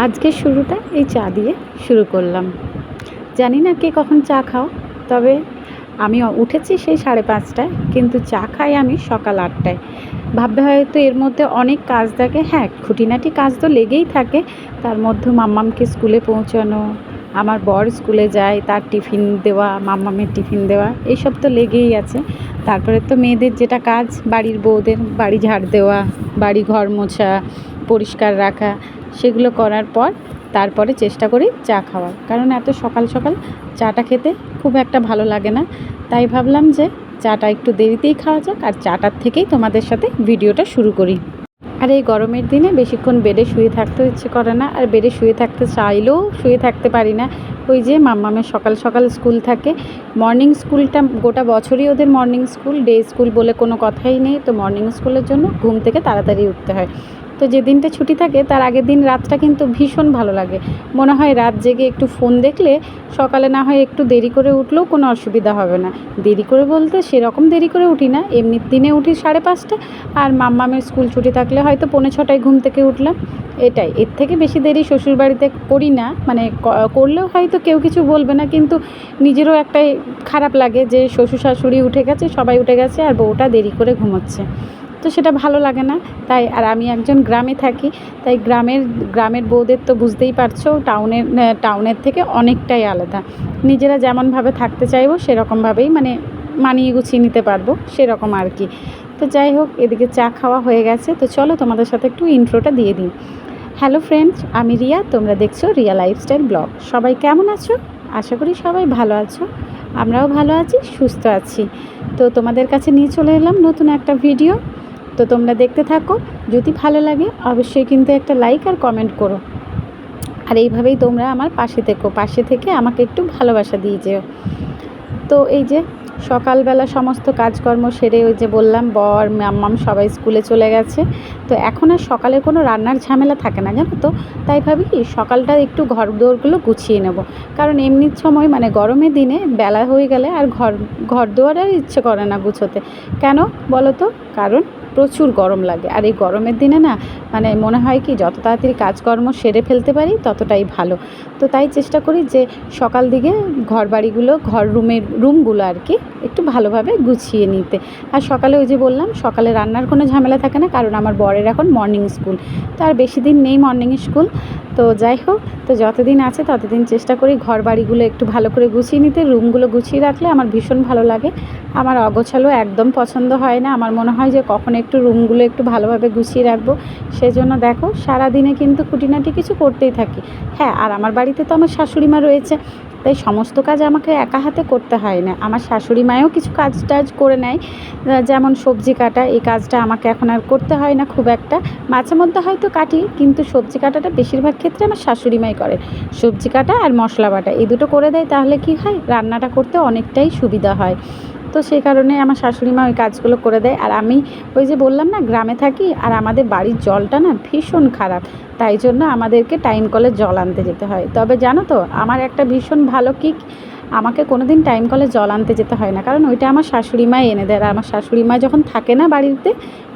আজকের শুরুটা এই চা দিয়ে শুরু করলাম। জানি না কে কখন চা খাও, তবে আমি উঠেছি সেই 5:30টায়, কিন্তু চা খাই আমি সকাল 8টায়। ভাববে হয়তো এর মধ্যে অনেক কাজ থাকে। হ্যাঁ, খুঁটিনাটি কাজ তো লেগেই থাকে। তার মধ্যে মাম্মামকে স্কুলে পৌঁছানো, আমার বর স্কুলে যায়, তার টিফিন দেওয়া, মাম্মামের টিফিন দেওয়া, এইসব তো লেগেই আছে। তারপরে তো মেয়েদের যেটা কাজ, বাড়ির বউদের বাড়ি ঝাড় দেওয়া, বাড়ি ঘর মোছা, পরিষ্কার রাখা, সেগুলো করার পর তারপরে চেষ্টা করি চা খাওয়ার। কারণ এত সকাল সকাল চাটা খেতে খুব একটা ভালো লাগে না। তাই ভাবলাম যে চাটা একটু দেরিতেই খাওয়া যাক, আর চাটার থেকেই তোমাদের সাথে ভিডিওটা শুরু করি। আর এই গরমের দিনে বেশিক্ষণ বেডে শুয়ে থাকতে ইচ্ছে করে না, আর বেডে শুয়ে থাকতে চাইলেও শুয়ে থাকতে পারি না। ওই যে মাম্মামের সকাল সকাল স্কুল থাকে, মর্নিং স্কুলটা গোটা বছরই ওদের মর্নিং স্কুল, ডে স্কুল বলে কোনো কথাই নেই। তো মর্নিং স্কুলের জন্য ঘুম থেকে তাড়াতাড়ি উঠতে হয়। তো যে দিনটা ছুটি থাকে তার আগের দিন রাতটা কিন্তু ভীষণ ভালো লাগে। মনে হয় রাত জেগে একটু ফোন দেখলে সকালে না হয় একটু দেরি করে উঠলেও কোনো অসুবিধা হবে না। দেরি করে বলতে সেরকম দেরি করে উঠি না, এমনি দিনে উঠি 5:30, আর মাম্মামের স্কুল ছুটি থাকলে হয়তো 5:45 ঘুম থেকে উঠলাম। এটাই, এর থেকে বেশি দেরি শ্বশুরবাড়িতে করি না। মানে করলেও হয়তো কেউ কিছু বলবে না, কিন্তু নিজেরও একটাই খারাপ লাগে যে শ্বশুর শাশুড়ি উঠে গেছে, সবাই উঠে গেছে, আর বউটা দেরি করে ঘুমোচ্ছে। তো সেটা ভালো লাগে না। তাই, আর আমি একজন গ্রামে থাকি, তাই গ্রামের বউদের তো বুঝতেই পারছো, টাউনের থেকে অনেকটাই আলাদা। নিজেরা যেমনভাবে থাকতে চাইবো সেরকমভাবেই মানে মানিয়ে গুছিয়ে নিতে পারবো, সেরকম আর কি। তো যাই হোক, এদিকে চা খাওয়া হয়ে গেছে, তো চলো তোমাদের সাথে একটু ইন্ট্রোটা দিয়ে দিই। হ্যালো ফ্রেন্ডস, আমি রিয়া, তোমরা দেখছো রিয়া লাইফস্টাইল ব্লগ। সবাই কেমন আছো? আশা করি সবাই ভালো আছো। আমরাও ভালো আছি, সুস্থ আছি। তো তোমাদের কাছে নিয়ে চলে এলাম নতুন একটা ভিডিও। তো তোমরা দেখতে থাকো, যদি ভালো লাগে অবশ্যই কিন্তু একটা লাইক আর কমেন্ট করো। আর এইভাবেই তোমরা আমার পাশে থেকে আমাকে একটু ভালোবাসা দিয়ে যেও। তো এই যে সকালবেলা সমস্ত কাজকর্ম সেরে, ওই যে বললাম বর মাম্মাম সবাই স্কুলে চলে গেছে। তো এখন আর সকালে কোনো রান্নার ঝামেলা থাকে না, জানো তো। তাই ভাবি কি সকালটা একটু ঘর দোরগুলো গুছিয়ে নেব। কারণ এমনির সময় মানে গরমের দিনে বেলা হয়ে গেলে আর ঘর দোয়ার আর ইচ্ছে করে না গুছোতে। কেন বলো তো? কারণ প্রচুর গরম লাগে, আর এই গরমের দিনে না মানে মনে হয় কি যত তাড়াতাড়ি কাজকর্ম সেরে ফেলতে পারি ততটাই ভালো। তো তাই চেষ্টা করি যে সকাল দিকে রুমগুলো আর কি একটু ভালোভাবে গুছিয়ে নিতে। আর সকালে ওই যে বললাম সকালে রান্নার কোনো ঝামেলা থাকে না, কারণ আমার বরের এখন মর্নিং স্কুল। তো আর বেশি দিন নেই মর্নিং স্কুল। তো যাই হোক, তো যতদিন আছে ততদিন চেষ্টা করি ঘর বাড়িগুলো একটু ভালো করে গুছিয়ে নিতে। রুমগুলো গুছিয়ে রাখলে আমার ভীষণ ভালো লাগে। আমার অগোছালো একদম পছন্দ হয় না। আমার মনে হয় যে কখন একটু রুমগুলো একটু ভালোভাবে গুছিয়ে রাখবো। সেজন্য দেখো সারাদিনে কিন্তু খুঁটিনাটি কিছু করতেই থাকি। হ্যাঁ, আর আমার বাড়িতে তো আমার শাশুড়ি মা রয়েছে, তাই সমস্ত কাজ আমাকে একা হাতে করতে হয় না। আমার শাশুড়ি মাও কিছু কাজ টাজ করে নেয়, যেমন সবজি কাটা, এই কাজটা আমাকে এখন আর করতে হয় না খুব একটা। মাঝে মধ্যে হয়তো কাটি, কিন্তু সবজি কাটাটা বেশিরভাগ ক্ষেত্রে আমার শাশুড়ি মাই করে। সবজি কাটা আর মশলা বাটা এই দুটো করে দেয়, তাহলে কি হয় রান্নাটা করতে অনেকটাই সুবিধা হয়। তো সেই কারণে আমার শাশুড়ি মা ওই কাজগুলো করে দেয়। আর আমি ওই যে বললাম না গ্রামে থাকি, আর আমাদের বাড়ির জলটা না ভীষণ খারাপ। তাই জন্য আমাদেরকে টাইম কলে জল আনতে যেতে হয়। তবে জানো তো আমার একটা ভীষণ ভালো কিক, আমাকে কোনো দিন টাইম কলে জল আনতে যেতে হয় না, কারণ ওইটা আমার শাশুড়ি মা এনে দেয়। আর আমার শাশুড়ি মা যখন থাকে না বাড়িতে,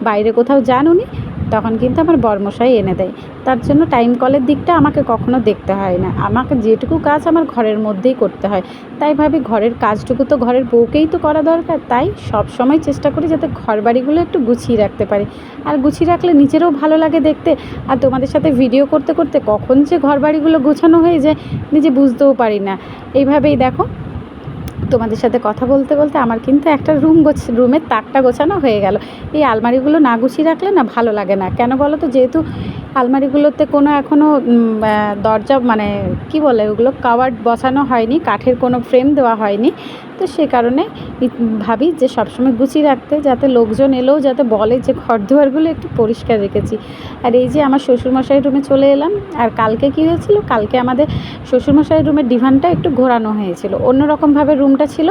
বাইরে কোথাও যান উনি, তখন কিন্তু আমার বরমশাই এনে দেয়। তার জন্য টাইম কলের দিকটা আমাকে কখনো দেখতে হয় না। আমাকে যেটুকু কাজ আমার ঘরের মধ্যেই করতে হয়। তাই ভাবি ঘরের কাজটুকু তো ঘরের বউকেই তো করা দরকার। তাই সব সময় চেষ্টা করি যাতে ঘর বাড়িগুলো একটু গুছিয়ে রাখতে পারি। আর গুছিয়ে রাখলে নিজেরও ভালো লাগে দেখতে। আর তোমাদের সাথে ভিডিও করতে করতে কখন যে ঘর বাড়িগুলো গোছানো হয়ে যায় নিজে বুঝতেও পারি না। এইভাবেই দেখো তোমাদের সাথে কথা বলতে বলতে আমার কিন্তু একটা রুমের তাকটা গোছানো হয়ে গেল। এই আলমারিগুলো না গুছিয়ে রাখলে না ভালো লাগে না। কেন বলো তো? যেহেতু আলমারিগুলোতে কোনো এখনও দরজা মানে কি বলে ওগুলো, কাভার্ড বসানো হয়নি, কাঠের কোনো ফ্রেম দেওয়া হয়নি। তো সে কারণে ভাবি যে সবসময় গুছিয়ে রাখতে, যাতে লোকজন এলেও যাতে বলে যে ঘর দুয়ারগুলো একটু পরিষ্কার রেখেছি। আর এই যে আমার শ্বশুরমশাইয়ের রুমে চলে এলাম। আর কালকে কী হয়েছিল, কালকে আমাদের শ্বশুরমশাইয়ের রুমের ডিভানটা একটু ঘোরানো হয়েছিল, অন্যরকমভাবে রুম রুমটা ছিল,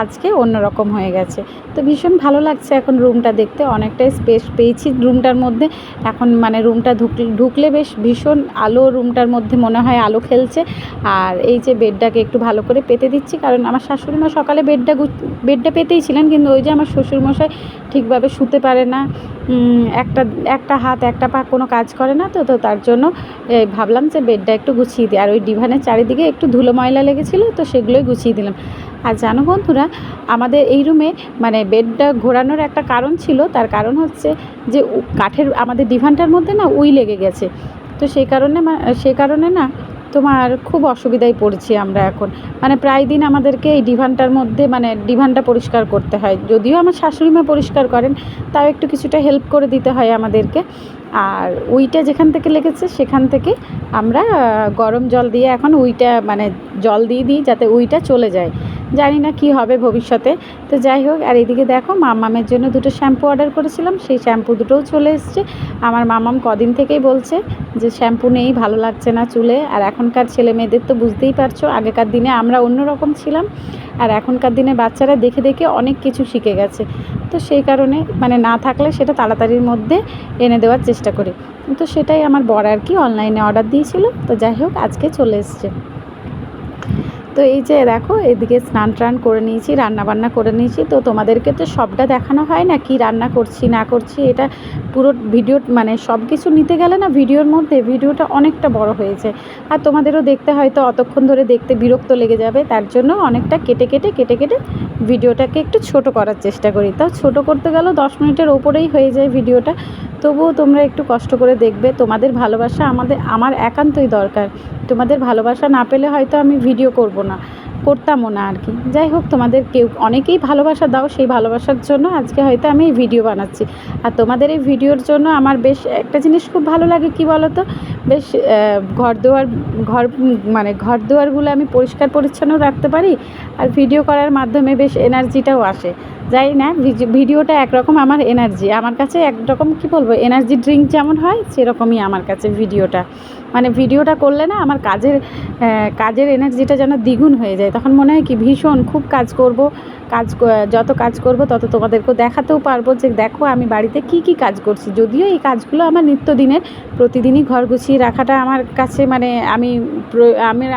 আজকে অন্যরকম হয়ে গেছে। তো ভীষণ ভালো লাগছে এখন রুমটা দেখতে, অনেকটাই স্পেস পেয়েছি রুমটার মধ্যে। এখন মানে রুমটা ঢুকলে বেশ ভীষণ আলো, রুমটার মধ্যে মনে হয় আলো খেলছে। আর এই যে বেডটাকে একটু ভালো করে পেতে দিচ্ছি, কারণ আমার শাশুড়িমা সকালে বেডটা পেতেই ছিলেন, কিন্তু ওই যে আমার শ্বশুরমশাই ঠিকভাবে শুতে পারে না, একটা হাত একটা পা কোনো কাজ করে না, তো তার জন্য ভাবলাম যে বেডটা একটু গুছিয়ে দিই। আর ওই ডিভানের চারিদিকে একটু ধুলো ময়লা লেগেছিলো, তো সেগুলোই গুছিয়ে দিলাম। আর জানো বন্ধুরা, আমাদের এই রুমে মানে বেডটা ঘোরানোর একটা কারণ ছিল, তার কারণ হচ্ছে যে কাঠের আমাদের ডিভানটার মধ্যে না উই লেগে গেছে। তো সেই কারণে না তোমার খুব অসুবিধায় পড়ছি আমরা এখন। মানে প্রায় দিন আমাদেরকে এই ডিভানটার মধ্যে মানে ডিভানটা পরিষ্কার করতে হয়। যদিও আমার শাশুড়িমা পরিষ্কার করেন, তাও একটু কিছুটা হেল্প করে দিতে হয় আমাদেরকে। আর উইটা যেখান থেকে লেগেছে সেখান থেকে আমরা গরম জল দিয়ে এখন উইটা মানে জল দিয়ে দিই, যাতে উইটা চলে যায়। জানি না কি হবে ভবিষ্যতে। তো যাই হোক, আর এদিকে দেখো মাম্মামের জন্য দুটো শ্যাম্পু অর্ডার করেছিলাম, সেই শ্যাম্পু দুটোও চলে এসছে। আমার মাম্মাম কদিন থেকেই বলছে যে শ্যাম্পু নেই, ভালো লাগছে না চুলে। আর এখনকার ছেলে মেয়েদের তো বুঝতেই পারছো, আগেকার দিনে আমরা অন্যরকম ছিলাম, আর এখনকার দিনে বাচ্চারা দেখে দেখে অনেক কিছু শিখে গেছে। তো সেই কারণে মানে না থাকলে সেটা তাড়াতাড়ির মধ্যে এনে দেওয়ার চেষ্টা করি। তো সেটাই আমার বর আর কি অনলাইনে অর্ডার দিয়েছিল। তো যাই হোক, আজকে চলে এসছে। তো এই যে দেখো, এদিকে স্নান টান করে নিয়েছি, রান্নাবান্না করে নিয়েছি। তো তোমাদেরকে তো সবটা দেখানো হয় না, কি রান্না করছি না করছি, এটা পুরো ভিডিও মানে সব কিছু নিতে গেলে না ভিডিওর মধ্যে ভিডিওটা অনেকটা বড় হয়েছে। আর তোমাদেরও দেখতে হয়তো অতক্ষণ ধরে দেখতে বিরক্ত লেগে যাবে, তার জন্য অনেকটা কেটে কেটে ভিডিওটাকে একটু ছোট করার চেষ্টা করি। তাও ছোট করতে গেলেও 10 মিনিটের ওপরেই হয়ে যায় ভিডিওটা। তবুও তোমরা একটু কষ্ট করে দেখবে, তোমাদের ভালোবাসা আমার একান্তই দরকার। তোমাদের ভালোবাসা না পেলে হয়তো আমি ভিডিও করতামও না আর কি। যাই হোক, তোমাদের অনেকেই ভালোবাসা দাও, সেই ভালোবাসার জন্য আজকে হয়তো আমি এই ভিডিও বানাচ্ছি। আর তোমাদের এই ভিডিওর জন্য আমার বেশ একটা জিনিস খুব ভালো লাগে, কি বলো তো, বেশ ঘর দুয়ারগুলো আমি পরিষ্কার পরিচ্ছন্ন রাখতে পারি, আর ভিডিও করার মাধ্যমে বেশ এনার্জিটাও আসে। যাই না, ভিডিওটা একরকম আমার এনার্জি, আমার কাছে একরকম কি বলবো, এনার্জি ড্রিঙ্ক যেমন হয় সেরকমই আমার কাছে ভিডিওটা। মানে ভিডিওটা করলে না আমার কাজের এনার্জিটা যেন দ্বিগুণ হয়ে যায়। তখন মনে হয় কি ভীষণ খুব যত কাজ করব তত তোমাদেরকেও দেখাতেও পারবো যে দেখো আমি বাড়িতে কি কাজ করছি। যদিও এই কাজগুলো আমার নিত্যদিনের, প্রতিদিনই ঘর গুছিয়ে রাখাটা আমার কাছে মানে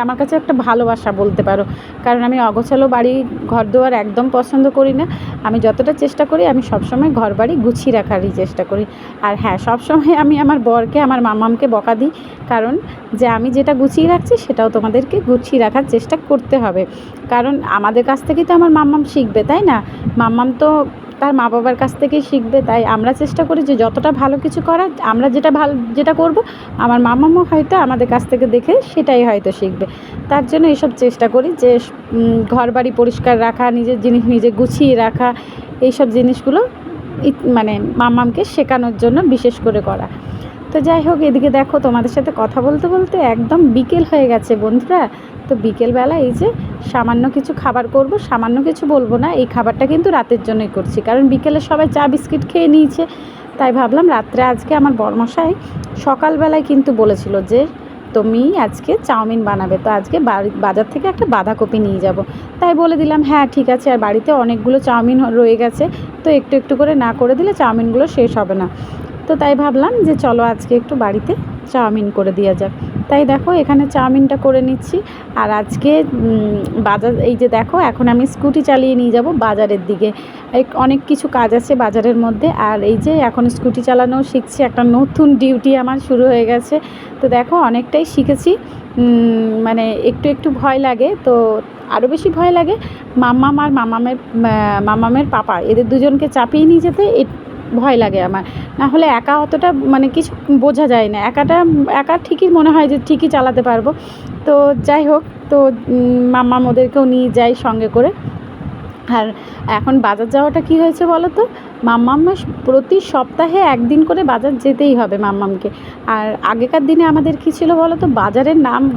আমার কাছে একটা ভালোবাসা বলতে পারো। কারণ আমি অগোছালো বাড়ি ঘরদুয়ার একদম পছন্দ করি না। আমি যতটা চেষ্টা করি, আমি সবসময় ঘর বাড়ি গুছিয়ে রাখারই চেষ্টা করি। আর হ্যাঁ, সবসময় আমি আমার বরকে, আমার মামামকে বকা দিই, কারণ যে আমি যেটা গুছিয়ে রাখছি সেটাও তোমাদেরকে গুছিয়ে রাখার চেষ্টা করতে হবে। কারণ আমাদের কাছ থেকেই তো আমার মাম্মাম শিখবে, তাই না? মাম্মাম তো তার মা বাবার কাছ থেকেই শিখবে। তাই আমরা চেষ্টা করি যে যতটা ভালো কিছু করার, আমরা যেটা করব, আমার মাম্মামও হয়তো আমাদের কাছ থেকে দেখে সেটাই হয়তো শিখবে। তার জন্য এইসব চেষ্টা করি যে ঘর বাড়ি পরিষ্কার রাখা, নিজের জিনিস নিজে গুছিয়ে রাখা, এইসব জিনিসগুলো মানে মাম্মামকে শেখানোর জন্য বিশেষ করে করা। তো যাই হোক, এদিকে দেখো তোমাদের সাথে কথা বলতে বলতে একদম বিকেল হয়ে গেছে বন্ধুরা। তো বিকেলবেলা এই যে সামান্য কিছু খাবার করব, সামান্য কিছু বলবো না, এই খাবারটা কিন্তু রাতের জন্যই করছি, কারণ বিকেলে সবাই চা বিস্কিট খেয়ে নিয়েছে। তাই ভাবলাম রাত্রে আজকে আমার বরমশাই সকালবেলায় কিন্তু বলেছিল যে তুমি আজকে চাউমিন বানাবে, তো আজকে বাজার থেকে একটা বাঁধাকপি নিয়ে যাব। তাই বলে দিলাম হ্যাঁ ঠিক আছে। আর বাড়িতে অনেকগুলো চাউমিন রয়ে গেছে, তো একটু একটু করে না করে দিলে চাউমিনগুলো শেষ হবে না। তো তাই ভাবলাম যে চলো আজকে একটু বাড়িতে চাউমিন করে দেওয়া যাক। তাই দেখো এখানে চাউমিনটা করে নিচ্ছি। আর আজকে এই যে দেখো, এখন আমি স্কুটি চালিয়ে নিয়ে যাব বাজারের দিকে। অনেক কিছু কাজ আছে বাজারের মধ্যে। আর এই যে এখন স্কুটি চালানোও শিখছি, একটা নতুন ডিউটি আমার শুরু হয়ে গেছে। তো দেখো অনেকটাই শিখেছি, মানে একটু ভয় লাগে, তো আরও বেশি ভয় লাগে মাম্মাম আর মামামের পাপা, এদের দুজনকে চাপিয়ে নিয়ে যেতে ভয় লাগে আমার। না হলে একা অতটা মানে কিছু বোঝা যায় না, একা ঠিকই মনে হয় যে ঠিকই চালাতে পারবো। তো যাই হোক, তো মাম্মাম ওদেরকেও নিয়ে যাই সঙ্গে করে। আর এখন বাজার যাওয়াটা কী হয়েছে বলো তো, মাম্মামের প্রতি সপ্তাহে একদিন করে বাজার যেতেই হবে মাম্মামকে। আর আগেকার দিনে আমাদের কী ছিল বলো তো,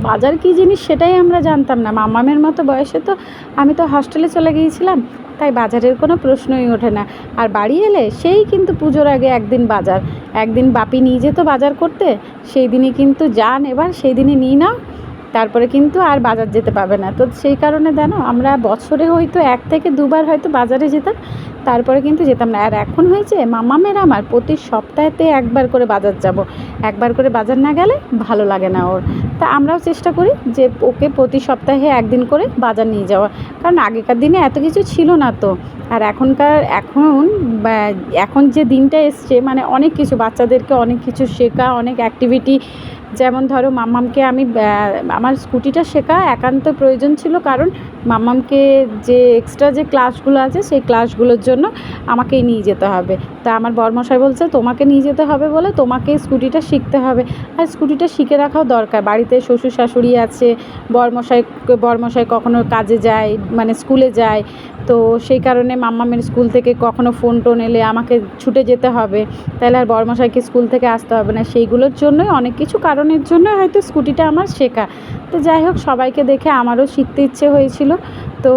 বাজার কী জিনিস সেটাই আমরা জানতাম না। মাম্মামের মতো বয়সে তো আমি তো হস্টেলে চলে গিয়েছিলাম, তাই বাজারের কোনো প্রশ্নই ওঠে না। আর বাড়ি এলে সেই কিন্তু পুজোর আগে একদিন বাপি নিয়ে যেত বাজার করতে, সেই দিনই কিন্তু যান, এবার সেই দিনই নিয়ে নাও, তারপরে কিন্তু আর বাজার যেতে পাবে না। তো সেই কারণে জানো আমরা বছরে হয়তো 1 থেকে 2 বার হয়তো বাজারে যেতাম, তারপরে কিন্তু যেতাম না। আর এখন হয়েছে মামামের আমার প্রতি সপ্তাহেতে 1 বার করে বাজার যাব। 1 বার করে বাজার না গেলে ভালো লাগে না ওর। তা আমরাও চেষ্টা করি যে ওকে প্রতি সপ্তাহে 1 দিন করে বাজার নিয়ে যাওয়া। কারণ আগেকার দিনে এত কিছু ছিল না তো। আর এখন যে দিনটা এসছে মানে অনেক কিছু বাচ্চাদেরকে অনেক কিছু শেখা, অনেক অ্যাক্টিভিটি। যেমন ধরো মাম্মামকে আমি আমার স্কুটিটা শেখা একান্ত প্রয়োজন ছিল, কারণ মাম্মামকে যে এক্সট্রা যে ক্লাসগুলো আছে সেই ক্লাসগুলোর জন্য আমাকেই নিয়ে যেতে হবে। তা আমার বরমশাই বলছে তোমাকে নিয়ে যেতে হবে বলে তোমাকে স্কুটিটা শিখতে হবে। আর স্কুটিটা শিখে রাখাও দরকার। বাড়িতে শ্বশুর শাশুড়ি আছে, বরমশাই কখনো কাজে যায় মানে স্কুলে যায়, তো সেই কারণে মাম্মামের স্কুল থেকে কখনো ফোন টোন এলে আমাকে ছুটে যেতে হবে, তাহলে আর বরমশাইকে স্কুল থেকে আসতে হবে না। সেইগুলোর জন্যই অনেক কিছু কারণের জন্য হয়তো স্কুটিটা আমার শেখা। তো যাই হোক, সবাইকে দেখে আমারও শিখতে ইচ্ছে হয়েছিল। তো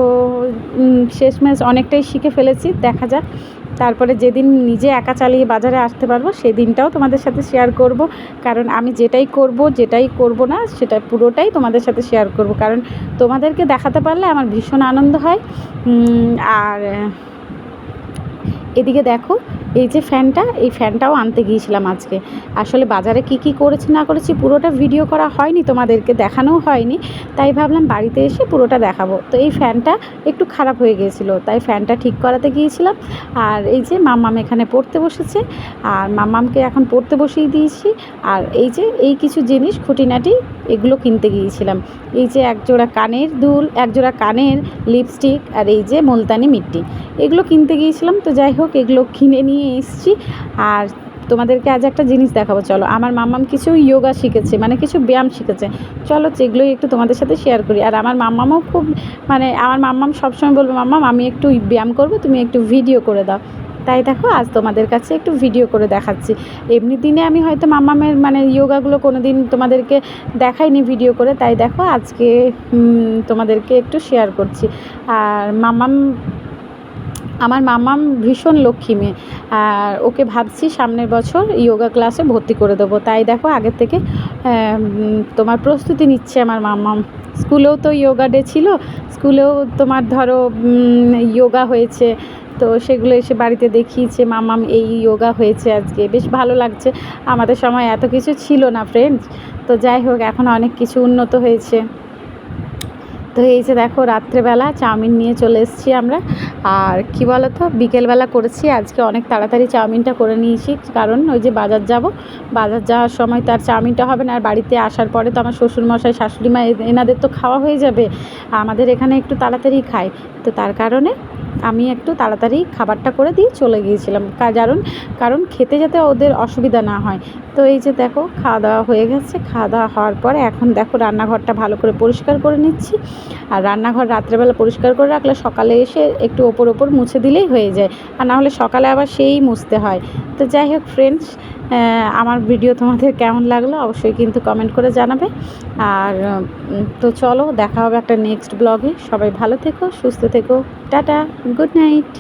শেষমেশ অনেকটাই শিখে ফেলেছি। দেখা যাক তারপরে যেদিন নিজে একা চালিয়ে বাজারে আসতে পারবো সেই দিনটাও তোমাদের সাথে শেয়ার করব। কারণ আমি যেটাই করব না সেটা পুরোটাই তোমাদের সাথে শেয়ার করব, কারণ তোমাদেরকে দেখাতে পারলে আমার ভীষণ আনন্দ হয়। আর এদিকে দেখো, এই যে এই ফ্যানটাও আনতে গিয়েছিলাম আজকে। আসলে বাজারে কি করেছি না করেছি পুরোটা ভিডিও করা হয়নি, তোমাদেরকে দেখানোও হয়নি, তাই ভাবলাম বাড়িতে এসে পুরোটা দেখাবো। তো এই ফ্যানটা একটু খারাপ হয়ে গিয়েছিলো, তাই ফ্যানটা ঠিক করাতে গিয়েছিলাম। আর এই যে মাম্মাম এখানে পড়তে বসেছে, আর মাম্মামকে এখন পড়তে বসিয়ে দিয়েছি। আর এই যে এই কিছু জিনিস খুঁটিনাটি এগুলো কিনতে গিয়েছিলাম। এই যে একজোড়া কানের দুল, একজোড়া কানের লিপস্টিক, আর এই যে মুলতানি মিট্টি, এগুলো কিনতে গিয়েছিলাম। তো যাই হোক, এগুলো কিনে নিয়ে এসেছি। আর তোমাদেরকে আজ একটা জিনিস দেখাবো, চলো। আমার মাম্মাম কিছু যোগা শিখেছে, মানে কিছু ব্যায়াম শিখেছে, চলো সেগুলোই একটু তোমাদের সাথে শেয়ার করি। আর আমার মাম্মামও খুব আমার মাম্মাম সবসময় বলবে মাম্মাম আমি একটু ব্যায়াম করবো, তুমি একটু ভিডিও করে দাও। তাই দেখো আজ তোমাদের কাছে একটু ভিডিও করে দেখাচ্ছি। এমনি দিনে আমি হয়তো মাম্মামের যোগাগুলো কোনো দিন তোমাদেরকে দেখাইনি ভিডিও করে, তাই দেখো আজকে তোমাদেরকে একটু শেয়ার করছি। আর আমার মাম্মাম ভীষণ লক্ষ্মী মেয়ে, আর ওকে ভাবছি সামনের বছর যোগা ক্লাসে ভর্তি করে দেবো। তাই দেখো আগের থেকে তোমার প্রস্তুতি নিচ্ছে আমার মাম্মাম। স্কুলেও তো যোগা ডে ছিল, স্কুলেও তোমার ধরো যোগা হয়েছে, তো সেগুলো এসে বাড়িতে দেখিয়েছে মাম্মাম এই যোগা হয়েছে আজকে, বেশ ভালো লাগছে। আমাদের সময় এত কিছু ছিল না ফ্রেন্ডস। তো যাই হোক, এখন অনেক কিছু উন্নত হয়েছে। তো এই যে দেখো রাত্রেবেলা চাউমিন নিয়ে চলে এসেছি আমরা। আর কি বলো তো, বিকেলবেলা করেছি আজকে, অনেক তাড়াতাড়ি চাউমিনটা করে নিয়েছি, কারণ ওই যে বাজার যাওয়ার সময় তার চাউমিনটা হবে না। আর বাড়িতে আসার পরে তো আমার শ্বশুরমশাই শাশুড়িমা এনাদের তো খাওয়া হয়ে যাবে, আমাদের এখানে একটু তাড়াতাড়ি খায়, তো তার কারণে আমি একটু তাড়াতাড়ি খাবারটা করে দিয়ে চলে গিয়েছিলাম, কারণ খেতে যাতে ওদের অসুবিধা না হয়। তো এই যে দেখো খাওয়া দাওয়া হয়ে গেছে, খাওয়া দাওয়া হওয়ার পরে এখন দেখো রান্নাঘরটা ভালো করে পরিষ্কার করে নিচ্ছি। আর রান্নাঘর রাত্রেবেলা পরিষ্কার করে রাখলে সকালে এসে একটু ওপর মুছে দিলেই হয়ে যায়, আর না হলে সকালে আবার সেই মুছতে হয়। তো যাই হোক ফ্রেন্ডস, আমার ভিডিও তোমাদের কেমন লাগলো অবশ্যই কিন্তু কমেন্ট করে জানাবে। আর তো চলো দেখা হবে একটা নেক্সট ব্লগে। সবাই ভালো থেকো, সুস্থ থেকো, টাটা, গুড নাইট।